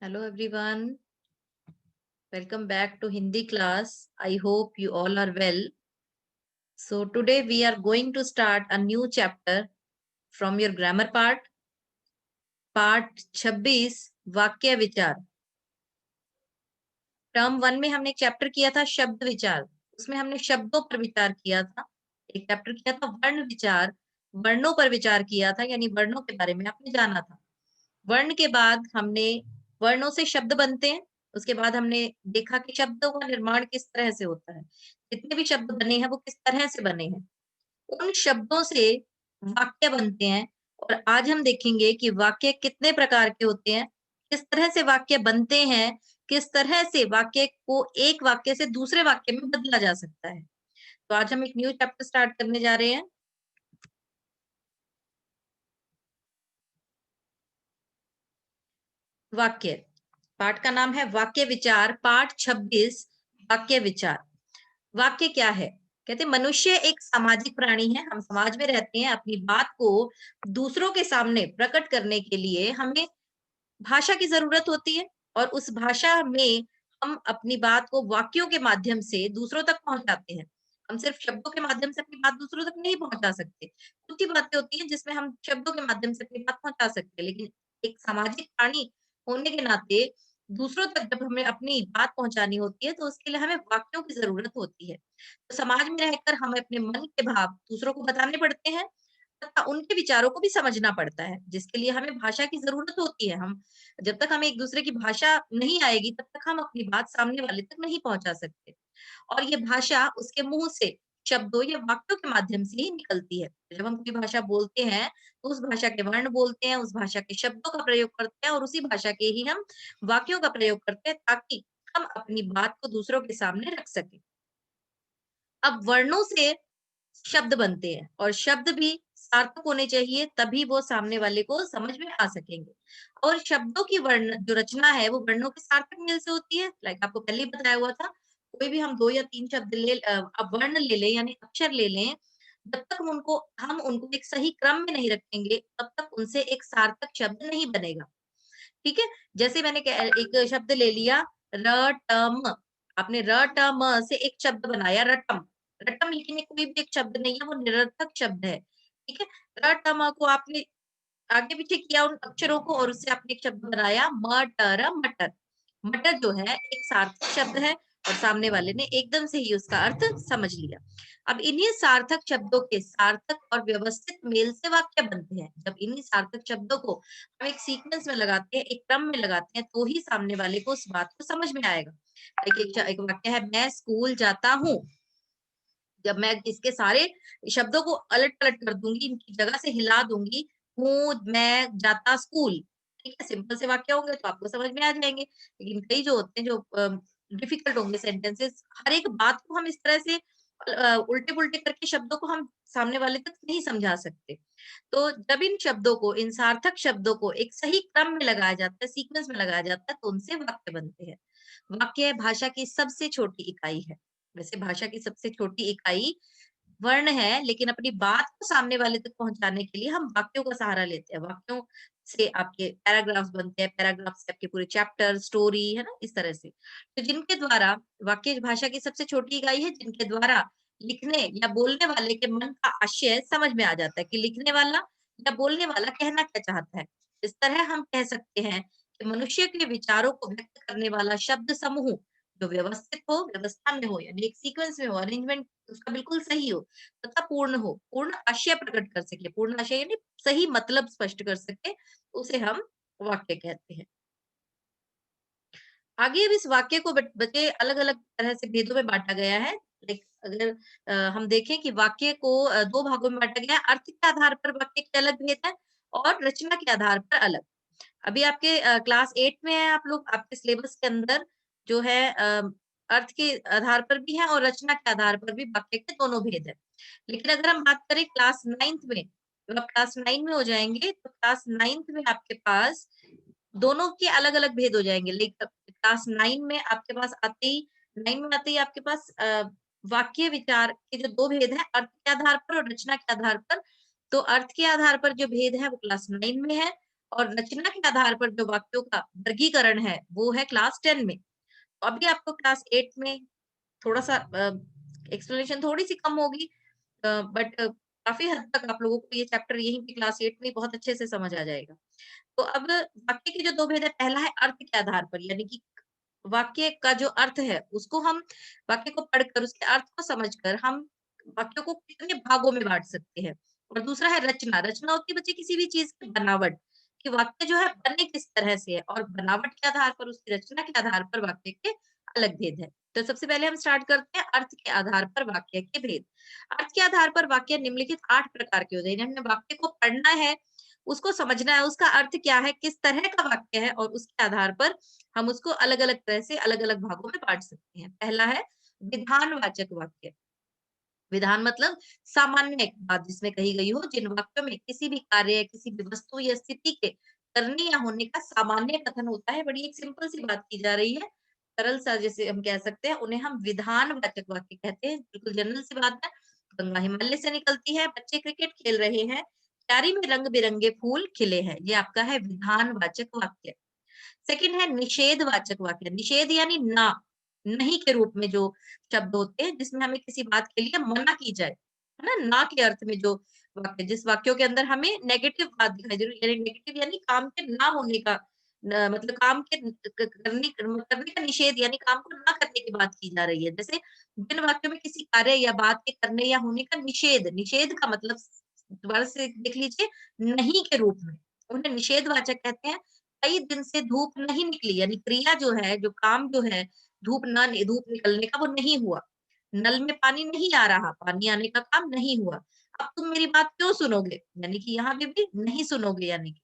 Hello everyone, welcome back to Hindi class. I hope you all are well. So today we are going to start a new chapter from your grammar part 26 वाक्य विचार। Term 1 में हमने एक chapter किया था शब्द विचार, उसमें हमने शब्दों पर विचार किया था। एक चैप्टर किया था वर्ण विचार, वर्णों पर विचार किया था, यानी वर्णों के बारे में आपने जाना था। वर्ण के बाद हमने वर्णों से शब्द बनते हैं, उसके बाद हमने देखा कि शब्दों का निर्माण किस तरह से होता है, जितने भी शब्द बने हैं वो किस तरह से बने हैं, उन शब्दों से वाक्य बनते हैं। और आज हम देखेंगे कि वाक्य कितने प्रकार के होते हैं, किस तरह से वाक्य बनते हैं, किस तरह से वाक्य को एक वाक्य से दूसरे वाक्य में बदला जा सकता है। तो आज हम एक न्यू चैप्टर स्टार्ट करने जा रहे हैं। वाक्य पाठ का नाम है वाक्य विचार, पाठ 26 वाक्य विचार। वाक्य क्या है? कहते मनुष्य एक सामाजिक प्राणी है, हम समाज में रहते हैं। अपनी बात को दूसरों के सामने प्रकट करने के लिए हमें भाषा की जरूरत होती है, और उस भाषा में हम अपनी बात को वाक्यों के माध्यम से दूसरों तक पहुंचाते हैं। हम सिर्फ शब्दों के माध्यम से अपनी बात दूसरों तक नहीं पहुंचा सकते। कुछ ही बातें होती हैं जिसमें हम शब्दों के माध्यम से अपनी बात पहुंचा सकते हैं, लेकिन एक सामाजिक प्राणी होने के नाते दूसरों तक जब हमें अपनी बात पहुंचानी होती है तो उसके लिए हमें वाक्यों की जरूरत होती है। तो समाज में रहकर हमें अपने मन के भाव दूसरों को बताने पड़ते हैं तथा उनके विचारों को भी समझना पड़ता है, जिसके लिए हमें भाषा की जरूरत होती है। हम जब तक हमें एक दूसरे की भाषा नहीं आएगी तब तक हम अपनी बात सामने वाले तक नहीं पहुंचा सकते। और ये भाषा उसके मुंह से शब्दों या वाक्यों के माध्यम से ही निकलती है। जब हम कोई भाषा बोलते हैं तो उस भाषा के वर्ण बोलते हैं, उस भाषा के शब्दों का प्रयोग करते हैं, और उसी भाषा के ही हम वाक्यों का प्रयोग करते हैं ताकि हम अपनी बात को दूसरों के सामने रख सकें। अब वर्णों से शब्द बनते हैं, और शब्द भी सार्थक होने चाहिए, तभी वो सामने वाले को समझ में आ सकेंगे। और शब्दों की वर्ण जो रचना है वो वर्णों के सार्थक मेल से होती है। लाइक आपको पहले ही बताया हुआ था, कोई भी हम 2 या 3 शब्द अब वर्ण ले लें यानी अक्षर ले लें, जब तक हम उनको एक सही क्रम में नहीं रखेंगे तब तक उनसे एक सार्थक शब्द नहीं बनेगा। ठीक है? जैसे मैंने एक शब्द ले लिया रटम, आपने रटम से एक शब्द बनाया रटम। रटम लेकिन ये कोई भी एक शब्द नहीं है, वो निरर्थक शब्द है। ठीक है? रटम को आपने आगे पीछे किया उन अक्षरों को, और उससे आपने एक शब्द बनाया मटर मटर। मटर जो है एक सार्थक शब्द है, और सामने वाले ने एकदम से ही उसका अर्थ समझ लिया। अब इन्हीं सार्थक शब्दों के सार्थक और व्यवस्थित मेल से वाक्य बनते हैं। जब इन्हीं सार्थक शब्दों को हम एक सीक्वेंस में लगाते हैं, एक क्रम में लगाते हैं, तो ही सामने वाले को उस बात को समझ में आएगा। एक वाक्य है मैं स्कूल जाता हूँ। जब मैं इसके सारे शब्दों को अलट-पलट कर दूँगी, इनकी जगह से हिला दूँगी, हूँ, मैं जाता स्कूल, ठीक है? सिंपल से वाक्य होंगे तो आपको समझ में आ जाएँगे। लेकिन कई जो होते हैं जो डिफिकल्ट होंगे सेंटेंसेस, हर एक बात को हम इस तरह से उल्टे-पुल्टे करके शब्दों को हम सामने वाले तक नहीं समझा सकते। तो जब इन शब्दों को, इन सार्थक शब्दों को एक सही क्रम में लगाया जाता है, सीक्वेंस में लगाया जाता है, तो उनसे वाक्य बनते हैं। वाक्य भाषा की सबसे छोटी इकाई है। वैसे भाषा की सबसे छोटी इकाई वर्ण है, लेकिन अपनी बात को सामने वाले तक पहुंचाने के लिए हम वाक्यों का सहारा लेते हैं। वाक्यों से आपके पैराग्राफ्स बनते हैं, पैराग्राफ से आपके पूरे चैप्टर, स्टोरी, है ना? इस तरह से। तो जिनके द्वारा वाक्य भाषा की सबसे छोटी इकाई है, जिनके द्वारा लिखने या बोलने वाले के मन का आशय समझ में आ जाता है कि लिखने वाला या बोलने वाला कहना क्या चाहता है। इस तरह हम कह सकते हैं कि मनुष्य के विचारों को व्यक्त करने वाला शब्द समूह जो व्यवस्थित हो, व्यवस्था में हो, यानी एक सीक्वेंस में हो, अरेंजमेंट उसका बिल्कुल सही हो, तथा पूर्ण हो, पूर्ण आशय प्रकट कर सके, पूर्ण आशय यानी सही मतलब स्पष्ट कर सके, उसे हम वाक्य कहते हैं। आगे अब इस वाक्य को बचे अलग-अलग तरह से भेदों में बाँटा गया है। लाइक अगर हम देखें कि वाक्य को 2 भागों में बाँटा गया है, अर्थ के आधार पर वाक्य के अलग भेद है, और रचना के आधार पर अलग। अभी आपके क्लास 8 में है आप लोग, आपके सिलेबस के अंदर जो है अर्थ के आधार पर भी है और रचना के आधार पर भी वाक्य के दोनों भेद है। लेकिन अगर हम बात करें क्लास 9th में, जब आप क्लास 9 में हो जाएँगे, तो क्लास 9th में आपके पास दोनों के अलग-अलग भेद हो जाएँगे। लाइक क्लास 9 में आपके पास आते ही 9 में आते ही आपके पास वाक्य विचार के जो 2 भेद हैं, अर्थ के आधार पर और रचना के आधार पर। तो अर्थ के आधार पर जो भेद है वो क्लास 9 में है, और रचना के आधार पर जो वाक्यों का वर्गीकरण है वो है क्लास 10 में। तो अभी आपको क्लास 8 में थोड़ा-सा एक्सप्लेनेशन थोड़ी-सी कम होगी, बट काफ़ी हद तक आप लोगों को ये चैप्टर यहीं पे क्लास 8 में बहुत अच्छे से समझ आ जाएगा। तो अब वाक्य के जो 2 भेद है, पहला है अर्थ के आधार पर, यानी कि वाक्य का जो अर्थ है, उसको हम वाक्य को पढ़कर उसके अर्थ को समझकर हम वाक्यों को कितने भागों में बाँट सकते हैं। और दूसरा है रचना, रचना होती है बच्चे किसी भी चीज़ की बनावट, कि वाक्य जो है बने किस तरह से है, और बनावट के आधार पर, उसकी रचना के आधार पर वाक्य के अलग भेद है। तो सबसे पहले हम स्टार्ट करते हैं अर्थ के आधार पर वाक्य के भेद। अर्थ के आधार पर वाक्य निम्नलिखित 8 प्रकार के होते हैं। यानी हमने वाक्य को पढ़ना है, उसको समझना है, उसका अर्थ क्या है, किस तरह का वाक्य है, और उसके आधार पर हम उसको अलग-अलग तरह से अलग-अलग भागों में बाँट सकते हैं। पहला है विधानवाचक वाक्य। विधान मतलब सामान्य एक बात जिसमें कही गई हो, जिन वाक्यों में किसी भी कार्य, किसी भी वस्तु या स्थिति के करने या होने का सामान्य कथन होता है। बड़ी एक सिंपल सी बात की जा रही है, सरल सा जैसे हम कह सकते हैं, उन्हें हम विधानवाचक वाक्य कहते हैं। बिल्कुल जनरल सी बात है। गंगा हिमालय से निकलती है, बच्चे क्रिकेट खेल रहे हैं, क्यारी में रंग-बिरंगे फूल खिले हैं। ये आपका है विधानवाचक वाक्य। सेकंड है निषेधवाचक वाक्य। निषेध यानी ना, नहीं के रूप में जो शब्द होते हैं, जिसमें हमें किसी बात के लिए मना की जाए, है ना? ना के अर्थ में जो वाक्य, जिस वाक्यों के अंदर हमें नेगेटिव बात दिखाई दे रही है, यानी नेगेटिव यानी काम के ना होने का, मतलब काम के करने का निषेध, यानी काम को ना करने की बात की जा रही है। जैसे जिन वाक्यों में किसी कार्य या बात के करने या होने का निषेध, निषेध का मतलब दोबारा से देख लीजिए, नहीं के रूप में, उन्हें निषेधवाचक कहते हैं। कई दिन से धूप नहीं निकली, यानी क्रिया जो है, जो काम जो है, धूप निकलने का वो नहीं हुआ। नल में पानी नहीं आ रहा, पानी आने का काम नहीं हुआ। अब तुम मेरी बात क्यों सुनोगे? यानी कि यहाँ पे भी नहीं सुनोगे, यानी कि।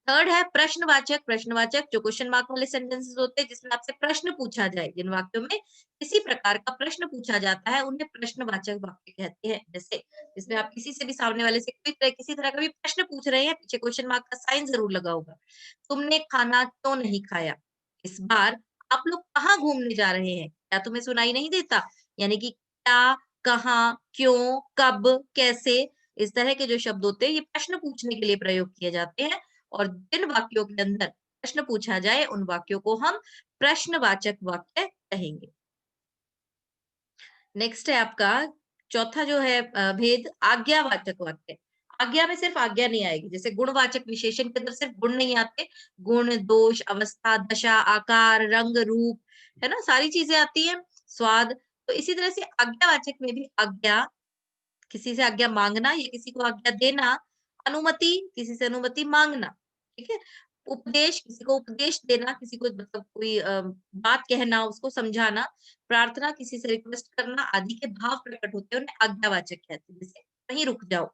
थर्ड है प्रश्नवाचक। प्रश्नवाचक जो क्वेश्चन मार्क वाले सेंटेंसेस होते हैं, जिसमें आपसे प्रश्न पूछा जाए, जिन वाक्यों में किसी प्रकार का प्रश्न पूछा जाता है, उन्हें प्रश्नवाचक वाक्य कहते हैं। जैसे इसमें आप किसी से भी, सामने वाले से कोई किसी तरह का भी प्रश्न पूछ रहे हैं, पीछे क्वेश्चन मार्क का साइन जरूर लगा होगा। तुमने खाना क्यों नहीं खाया? इस बार आप लोग कहाँ घूमने जा रहे हैं? क्या तुम्हें सुनाई नहीं देता? यानी कि क्या, कहाँ, क्यों, कब, कैसे, इस तरह के जो शब्द होते हैं, ये प्रश्न पूछने के लिए प्रयोग किए जाते हैं। और जिन वाक्यों के अंदर प्रश्न पूछा जाए, उन वाक्यों को हम प्रश्नवाचक वाक्य कहेंगे। नेक्स्ट है आपका चौथा जो है भेद, आज्ञावाचक वाक्य। आज्ञा में सिर्फ आज्ञा नहीं आएगी, जैसे गुणवाचक विशेषण के अंदर सिर्फ गुण नहीं आते, गुण, दोष, अवस्था, दशा, आकार, रंग, रूप, है ना, सारी चीजें आती हैं, स्वाद। तो इसी तरह से आज्ञावाचक में भी आज्ञा, किसी से आज्ञा मांगना या किसी को आज्ञा देना, अनुमति, किसी से अनुमति मांगना, ठीक है? उपदेश, किसी को उपदेश देना, किसी को मतलब कोई बात कहना, उसको समझाना, प्रार्थना, किसी से रिक्वेस्ट करना आदि के भाव प्रकट होते हैं, उन्हें आज्ञावाचक कहते हैं। जैसे कहीं रुक जाओ,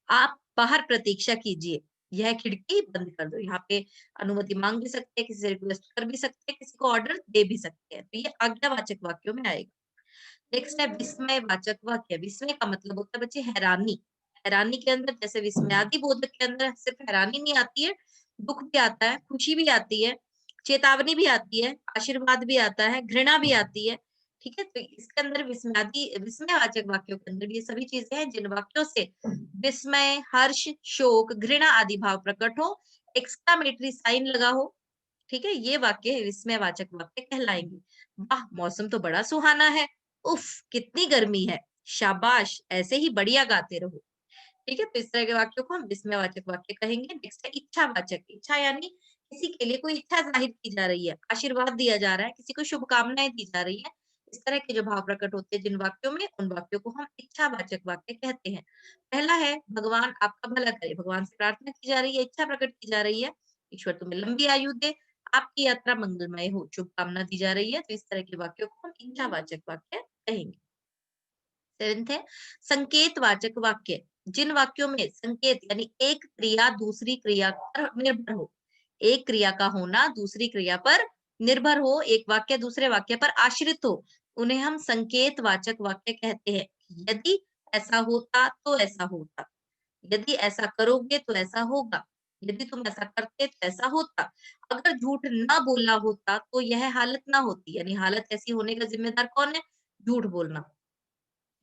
आप बाहर प्रतीक्षा कीजिए, यह खिड़की बंद कर दो। यहाँ पे अनुमति मांग भी सकते हैं, किसी से रिक्वेस्ट कर भी सकते हैं, किसी को ऑर्डर दे भी सकते हैं। तो ये आज्ञावाचक वाक्यों में आएगा। नेक्स्ट है विस्मयवाचक वाक्य। विस्मय का मतलब होता है बच्चे हैरानी। हैरानी के अंदर, जैसे विस्मयादि बोधक के अंदर सिर्फ हैरानी नहीं आती है, दुःख भी आता है, खुशी भी आती है, चेतावनी भी आती है, आशीर्वाद भी आता है, घृणा भी आती है। ठीक है? तो इसके अंदर विस्मयवाचक वाक्यों के अंदर ये सभी चीजें हैं, जिन वाक्यों से विस्मय, हर्ष, शोक, घृणा आदि भाव प्रकट हो, एक्सक्लेमेटरी साइन लगा हो, ठीक है? ये वाक्य विस्मयवाचक वाक्य कहलाएंगे। वाह! मौसम तो बड़ा सुहाना है। उफ! कितनी गर्मी है। शाबाश! ऐसे ही बढ़िया गाते रहो। ठीक है? तो इस तरह के वाक्यों को हम विस्मयवाचक वाक्य कहेंगे। नेक्स्ट है इच्छावाचक। इच्छा यानी किसी के लिए कोई इच्छा जाहिर की जा रही है, आशीर्वाद दिया जा रहा है, किसी को शुभकामनाएँ दी जा रही हैं। इस तरह के जो भाव प्रकट होते हैं जिन वाक्यों में, उन वाक्यों को हम इच्छावाचक वाक्य कहते हैं। पहला है भगवान आपका भला करे। भगवान से प्रार्थना की जा रही है, इच्छा प्रकट की जा रही है, ईश्वर तुम्हें लंबी आयु दे, आपकी यात्रा मंगलमय हो, शुभकामना दी जा रही है। तो इस तरह के वाक्यों को हम इच्छावाचक वाक्य कहेंगे। सेवेंथ है संकेतवाचक वाक्य। जिन वाक्यों में संकेत यानी एक क्रिया दूसरी क्रिया पर निर्भर हो, एक क्रिया का होना दूसरी क्रिया पर निर्भर हो, एक वाक्य दूसरे वाक्य पर आश्रित हो, उन्हें हम संकेतवाचक वाक्य कहते हैं। यदि ऐसा होता तो ऐसा होता, यदि ऐसा करोगे तो ऐसा होगा, यदि तुम ऐसा करते तो ऐसा होता, अगर झूठ ना बोला होता तो यह हालत ना होती। यानी हालत ऐसी होने का जिम्मेदार कौन है? झूठ बोलना।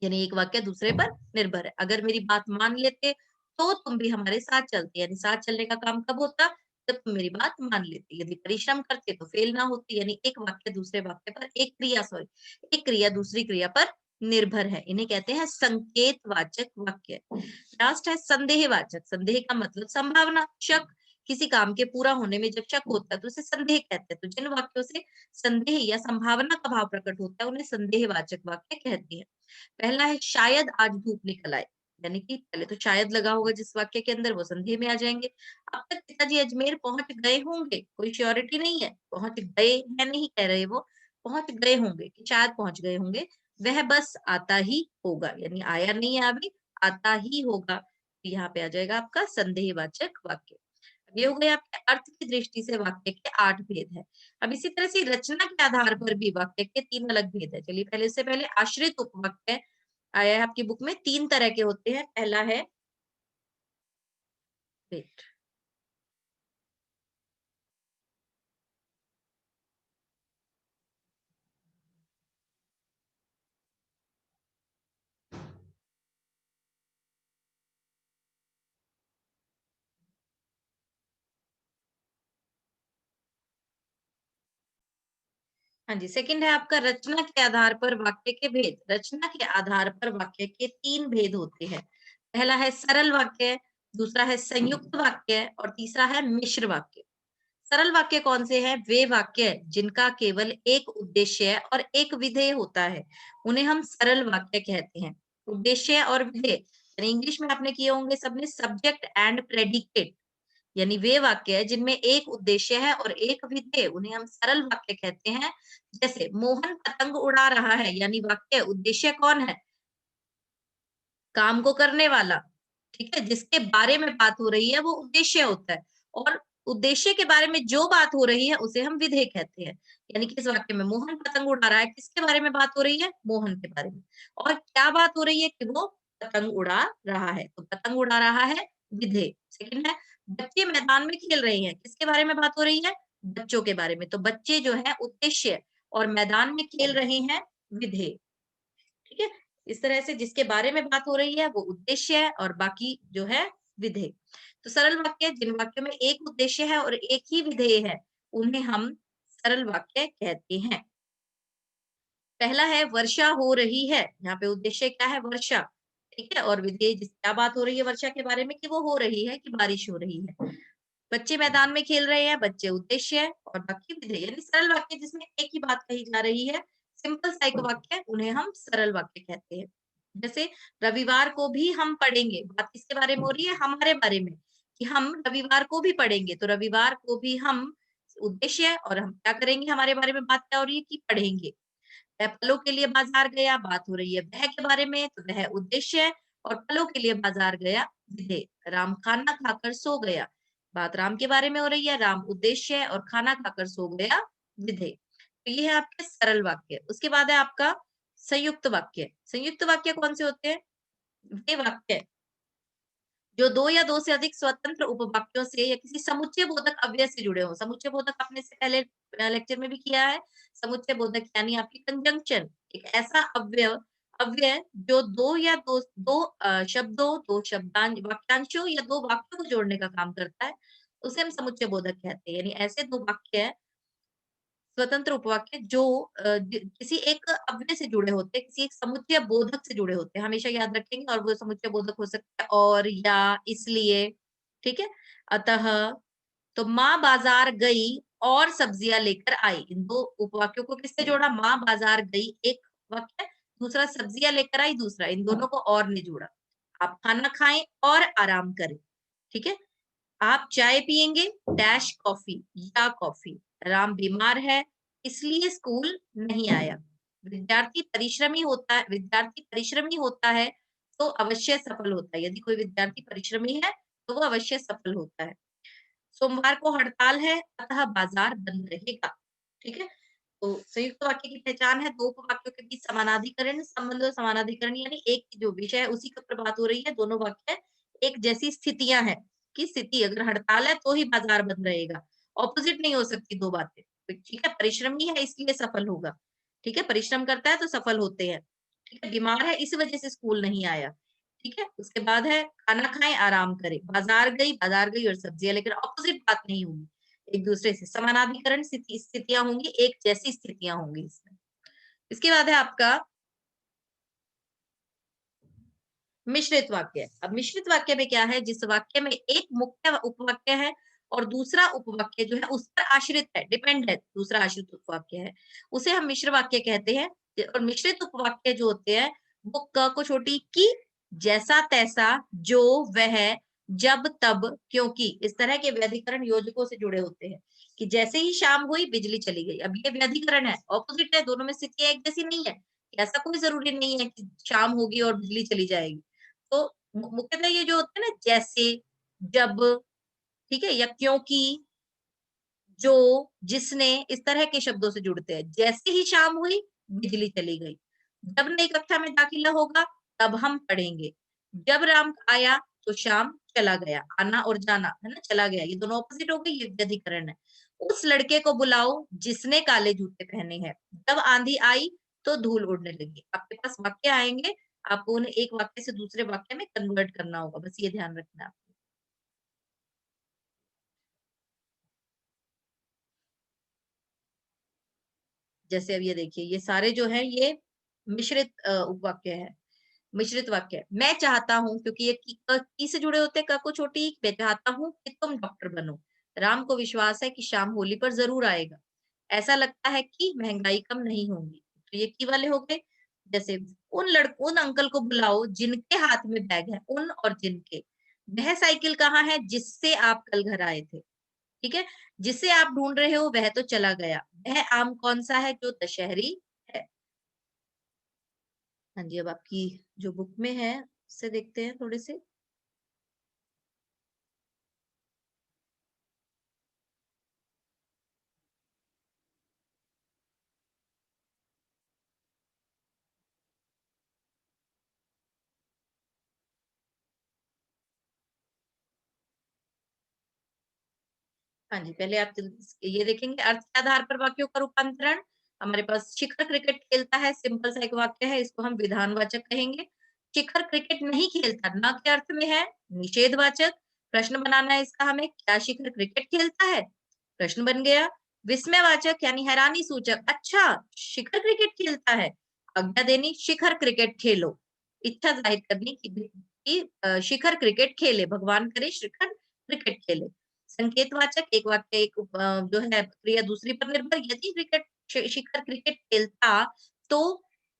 यानी एक वाक्य दूसरे पर निर्भर है। अगर मेरी बात मान लेते तो तुम भी हमारे साथ चलते, यानी साथ चलने का काम कब होता, जब तुम मेरी बात मान लेते। यदि परिश्रम करते तो फेल ना होती, यानी एक वाक्य दूसरे वाक्य पर, एक क्रिया सॉरी, एक क्रिया दूसरी क्रिया पर निर्भर है। इन्हें कहते हैं संकेतवाचक वाक्य। लास्ट है संदेहवाचक। संदेह का मतलब संभावना, शक। किसी काम के पूरा होने में जब शक होता है तो उसे संदेह कहते हैं। तो जिन वाक्यों से संदेह या संभावना का भाव प्रकट होता है उन्हें संदेहवाचक वाक्य कहते हैं। पहला है शायद आज धूप निकल आए, यानी कि पहले तो शायद लगा होगा जिस वाक्य के अंदर, वो संदेह में आ जाएंगे। अब तक पिताजी अजमेर पहुंच गए होंगे, कोई श्योरिटी नहीं है, पहुंच गए है नहीं कह रहे, वो पहुंच गए होंगे कि शायद पहुंच गए होंगे। वह बस आता ही होगा, यानी आया नहीं है अभी, आता ही होगा। तो यहाँ पे आ जाएगा आपका संदेहवाचक वाक्य। ये हो गए आपके अर्थ की दृष्टि से वाक्य के 8 भेद है। अब इसी तरह से रचना के आधार पर भी वाक्य के 3 अलग भेद है। चलिए पहले से पहले आश्रित उपवाक्य आया है आपकी बुक में, 3 तरह के होते हैं। पहला है वेट, हाँ जी, सेकंड है आपका रचना के आधार पर वाक्य के भेद। रचना के आधार पर वाक्य के 3 भेद होते हैं। पहला है सरल वाक्य, दूसरा है संयुक्त वाक्य और तीसरा है मिश्र वाक्य। सरल वाक्य कौन से हैं? वे वाक्य जिनका केवल एक उद्देश्य और एक विधेय होता है, उन्हें हम सरल वाक्य कहते हैं। उद्देश्य और विधेय, यानी इंग्लिश में आपने किए होंगे सबने सब्जेक्ट एंड प्रेडिकेट, यानी वे वाक्य है जिनमें एक उद्देश्य है और एक विधेय, उन्हें हम सरल वाक्य कहते हैं। जैसे मोहन पतंग उड़ा रहा है, यानी वाक्य उद्देश्य कौन है? काम को करने वाला, ठीक है, जिसके बारे में बात हो रही है वो उद्देश्य होता है। और उद्देश्य के बारे में जो बात हो रही है उसे हम विधेय कहते हैं। यानी कि इस वाक्य में मोहन पतंग उड़ा रहा है, किसके बारे में बात हो रही है? मोहन के बारे में। और क्या बात हो रही है? कि वो पतंग उड़ा रहा है, तो पतंग उड़ा रहा है विधेय। सेकंड है बच्चे मैदान में खेल रहे हैं, किसके बारे में बात हो रही है? बच्चों के बारे में। तो बच्चे जो है उद्देश्य और मैदान में खेल रहे हैं विधेय। ठीक है, इस तरह से जिसके बारे में बात हो रही है वो उद्देश्य है और बाकी जो है विधेय। तो सरल वाक्य जिन वाक्यों में एक उद्देश्य है और एक ही विधेय है, उन्हें हम सरल वाक्य कहते हैं। पहला है वर्षा हो रही है, यहाँ पे उद्देश्य क्या है? वर्षा, ठीक है, और विधेय जिस क्या बात हो रही है वर्षा के बारे में, कि वो हो रही है, कि बारिश हो रही है। बच्चे मैदान में खेल रहे हैं, बच्चे उद्देश्य है और बाकी विधेय। यानी सरल वाक्य जिसमें एक ही बात कही जा रही है, सिंपल सा एक वाक्य, उन्हें हम सरल वाक्य कहते हैं। जैसे रविवार को भी हम पढ़ेंगे, बात किसके बारे में हो रही है? हमारे बारे में, कि हम रविवार को भी पढ़ेंगे। तो रविवार को भी हम उद्देश्य है और हम क्या करेंगे? हमारे बारे में बात क्या हो रही है? कि पढ़ेंगे। वह फलों के लिए बाजार गया, बात हो रही है वह के बारे में, तो वह उद्देश्य है और फलों के लिए बाजार गया विधेय। राम खाना खाकर सो गया, बात राम के बारे में हो रही है, राम उद्देश्य है और खाना खाकर सो गया विधेय। तो ये है आपके सरल वाक्य। उसके बाद है आपका संयुक्त वाक्य। संयुक्त वाक्य कौन से होते हैं? वे वाक्य जो दो या दो से अधिक स्वतंत्र उपवाक्यों से या किसी समुच्चय बोधक अव्यय से जुड़े हों। समुच्चय बोधक आपने इससे पहले लेक्चर में भी किया है। समुच्चय बोधक यानी आपकी कंजंक्शन, एक ऐसा अव्यय अव्यय जो दो या दो शब्दों, दो शब्दांश वाक्यांशों या दो वाक्यों को जोड़ने का काम करता है, उसे हम समुच्चय बोधक कहते हैं। यानी ऐसे दो वाक्य स्वतंत्र उपवाक्य जो किसी एक अव्यय से जुड़े होते हैं, किसी एक समुच्चय बोधक से जुड़े होते हैं, हमेशा याद रखेंगे। और वो समुच्चय बोधक हो सकता है और, या, इसलिए, ठीक है। अतः, तो माँ बाजार गई और सब्जियां लेकर आई, इन दो उपवाक्यों को किससे जोड़ा? माँ बाजार गई एक वाक्य, दूसरा सब्जियां लेकर आई दूसरा, इन दोनों को और ने जोड़ा। आप खाना खाएं और आराम करें, ठीक है। आप चाय पिएंगे डैश कॉफी या कॉफी। राम बीमार है इसलिए स्कूल नहीं आया। विद्यार्थी परिश्रमी होता है तो अवश्य सफल होता है। यदि कोई विद्यार्थी परिश्रमी है तो वो अवश्य सफल होता है। सोमवार को हड़ताल है अतः बाजार बंद रहेगा, ठीक है। तो संयुक्त वाक्य की पहचान है दो उपवाक्यों के बीच समानाधिकरण संबंध। और समानाधिकरण यानी एक जो विषय है उसी के ऊपर बात हो रही है, दोनों वाक्य एक जैसी स्थितियां हैं, कि स्थिति अगर हड़ताल है तो ही बाजार बंद रहेगा, ऑपोजिट नहीं हो सकती दो बातें। तो ठीक है, परिश्रमी है इसलिए सफल होगा, ठीक है, परिश्रम करता है तो सफल होते हैं, ठीक है, बीमार है इस वजह से स्कूल नहीं आया, ठीक है। उसके बाद है खाना खाएं आराम करें, बाजार गई और सब्जियां लेकर, ऑपोजिट बात नहीं होगी, एक दूसरे से समानाधिकरण स्थितियां होंगी, एक जैसी स्थितियां होंगी इसमें। इसके बाद है आपका मिश्रित वाक्य। अब मिश्रित वाक्य में क्या है, जिस वाक्य में एक मुख्य उपवाक्य है और दूसरा उपवाक्य जो है उस पर आश्रित है, डिपेंड है, दूसरा आश्रित उपवाक्य है, उसे हम मिश्र वाक्य कहते हैं। और मिश्रित उपवाक्य जो होते हैं वो क को छोटी की, जैसा तैसा, जो वह, जब तब, क्योंकि, इस तरह के व्यधिकरण योजकों से जुड़े होते हैं कि जैसे ही शाम हुई बिजली चली गई। अब ये व्यधिकरण है, ऑपोजिट है, दोनों में स्थितियां एक जैसी नहीं है। ऐसा कोई जरूरी नहीं है कि शाम होगी और बिजली चली जाएगी। तो मुख्यतः ये जो होते हैं ना, जैसे, जब, ठीक है, या क्योंकि, जो, जिसने, इस तरह के शब्दों से जुड़ते हैं। जैसे ही शाम हुई बिजली चली गई, जब नई कक्षा में दाखिला होगा तब हम पढ़ेंगे, जब राम आया तो शाम चला गया, आना और जाना है ना, चला गया, ये दोनों ऑपोजिट हो गई, ये व्यधिकरण है। उस लड़के को बुलाओ जिसने काले जूते पहने हैं, जब आंधी आई तो धूल उड़ने लगी। आपके पास वाक्य आएंगे, आपको उन्हें एक वाक्य से दूसरे वाक्य में कन्वर्ट करना होगा, बस ये ध्यान रखना है आपको। जैसे अब ये देखिए, ये सारे जो है ये मिश्रित उपवाक्य है, मिश्रित वाक्य। मैं चाहता हूँ, क्योंकि ये की से जुड़े होते हैं, क को छोटी, मैं चाहता हूँ कि तुम डॉक्टर बनो। राम को विश्वास है कि शाम होली पर जरूर आएगा। ऐसा लगता है कि महंगाई कम नहीं होगी। तो ये की वाले हो गए। जैसे उन अंकल को बुलाओ जिनके हाथ में बैग है, उन और जिनके। वह साइकिल कहाँ है जिससे आप कल घर आए थे, ठीक है। जिसे आप ढूंढ रहे हो वह तो चला गया। वह आम कौन सा है जो दशहरी है। हाँ जी, अब आपकी जो बुक में है उससे देखते हैं थोड़े से। हाँ जी, पहले आप ये देखेंगे अर्थ के आधार पर वाक्यों का रूपांतरण। हमारे पास शिखर क्रिकेट खेलता है, सिंपल सा एक वाक्य है, इसको हम विधानवाचक कहेंगे। शिखर क्रिकेट नहीं खेलता न के अर्थ में है निषेधवाचक। प्रश्न बनाना है इसका हमें, क्या शिखर क्रिकेट खेलता है, प्रश्न बन गया। विस्मयवाचक यानी हैरानी सूचक, अच्छा शिखर क्रिकेट खेलता है। आज्ञा देनी, शिखर क्रिकेट खेलो, इच्छा जाहिर करनी कि शिखर क्रिकेट खेले, भगवान करे शिखर क्रिकेट खेले। संकेतवाचक, एक वाक्य एक जो है क्रिया दूसरी पर निर्भर। यदि शिखर क्रिकेट खेलता तो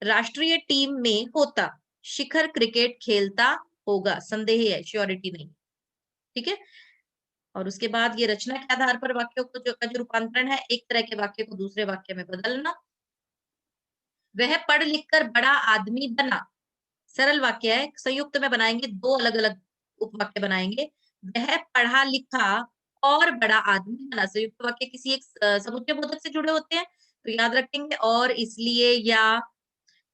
राष्ट्रीय टीम में होता। शिखर क्रिकेट खेलता होगा, संदेह है, श्योरिटी नहीं, ठीक है। और उसके बाद ये रचना के आधार पर वाक्यों को जो रूपांतरण है, एक तरह के वाक्य को दूसरे वाक्य में बदलना। वह पढ़ लिख कर बड़ा आदमी बना, सरल वाक्य है, संयुक्त में बनाएंगे, दो अलग अलग उपवाक्य बनाएंगे। वह पढ़ा लिखा और बड़ा आदमी बना, संयुक्त वाक्य किसी एक समुच्चय बोधक से जुड़े होते हैं, तो याद रखेंगे। और इसलिए, या,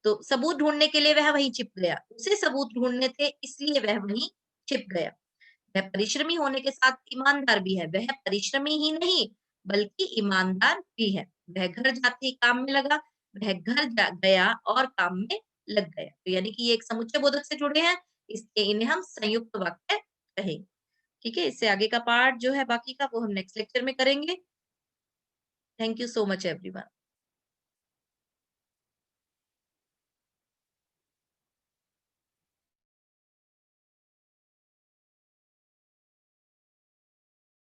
तो सबूत ढूंढने के लिए वह वहीं छिप गया, उसे सबूत ढूंढने थे इसलिए वह वहीं छिप गया। वह परिश्रमी होने के साथ ईमानदार भी है, वह परिश्रमी ही नहीं बल्कि ईमानदार भी है। वह घर जाते ही काम में लगा, वह गया और काम में लग गया। तो यानी कि ये एक समुच्चय बोधक से जुड़े हैं, इसलिए इन्हें हम संयुक्त वाक्य कहेंगे, ठीक है। इससे आगे का पार्ट जो है बाकी का वो हम नेक्स्ट लेक्चर में करेंगे। Thank you so much everyone.